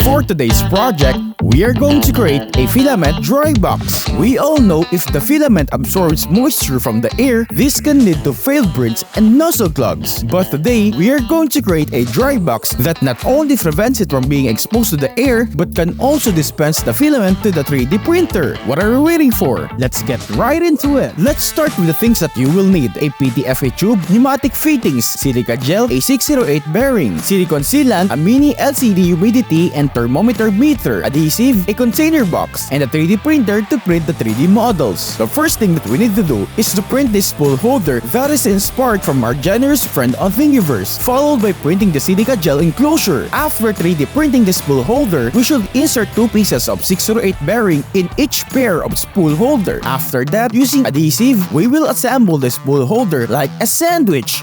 For today's project, we are going to create a filament dry box. We all know if the filament absorbs moisture from the air, this can lead to failed prints and nozzle clogs. But today, we are going to create a dry box that not only prevents it from being exposed to the air, but can also dispense the filament to the 3D printer. What are we waiting for? Let's get right into it. Let's start with the things that you will need: a PTFE tube, pneumatic fittings, silica gel, a 608 bearing, silicone sealant, a mini LCD humidity and thermometer meter, adhesive, a container box, and a 3D printer to print the 3D models. The first thing that we need to do is to print this spool holder that is inspired from our generous friend on Thingiverse, followed by printing the silica gel enclosure. After 3D printing the spool holder, we should insert 2 pieces of 608 bearing in each pair of spool holder. After that, using adhesive, we will assemble the spool holder like a sandwich.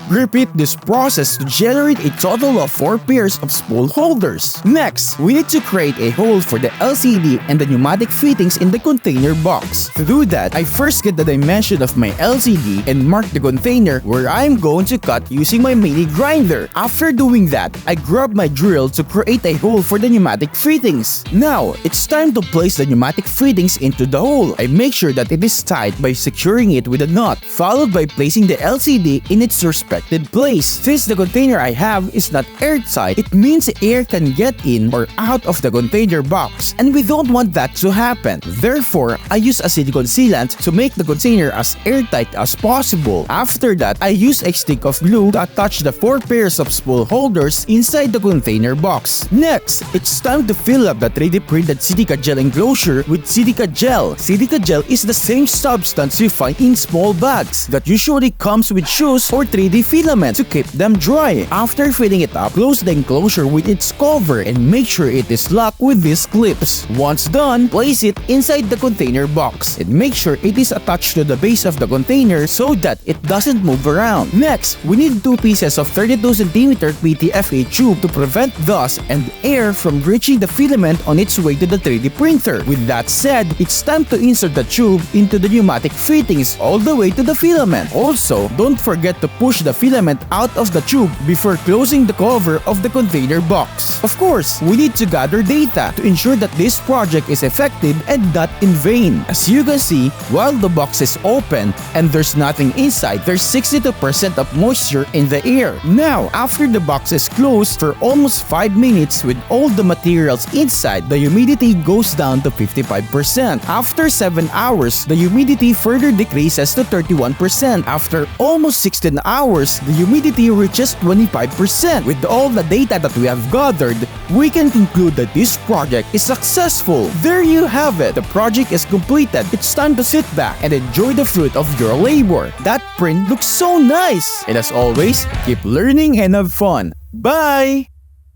Repeat this process to generate a total of 4 pairs of spool holders. Next, we need to create a hole for the LCD and the pneumatic fittings in the container box. To do that, I first get the dimension of my LCD and mark the container where I am going to cut using my mini grinder. After doing that, I grab my drill to create a hole for the pneumatic fittings. Now, it's time to place the pneumatic fittings into the hole. I make sure that it is tight by securing it with a nut, followed by placing the LCD in its respected place. Since the container I have is not airtight, it means air can get in or out of the container box, and we don't want that to happen. Therefore, I use a silicone sealant to make the container as airtight as possible. After that, I use a stick of glue to attach the 4 pairs of spool holders inside the container box. Next, it's time to fill up the 3D printed silica gel enclosure with silica gel. Silica gel is the same substance you find in small bags that usually comes with shoes or 3D filament to keep them dry. After filling it up, close the enclosure with its cover and make sure it is locked with these clips. Once done, place it inside the container box and make sure it is attached to the base of the container so that it doesn't move around. Next, we need 2 pieces of 32cm PTFE tube to prevent dust and air from reaching the filament on its way to the 3D printer. With that said, it's time to insert the tube into the pneumatic fittings all the way to the filament. Also, don't forget to push the filament out of the tube before closing the cover of the container box. Of course, we need to gather data to ensure that this project is effective and not in vain. As you can see, while the box is open and there's nothing inside, there's 62% of moisture in the air. Now, after the box is closed for almost 5 minutes with all the materials inside, the humidity goes down to 55%. After 7 hours, the humidity further decreases to 31%. After almost 16 hours, the humidity reaches 25%. With all the data that we have gathered, we can conclude that this project is successful. There you have it. The project is completed. It's time to sit back and enjoy the fruit of your labor. That print looks so nice. And as always, keep learning and have fun. Bye!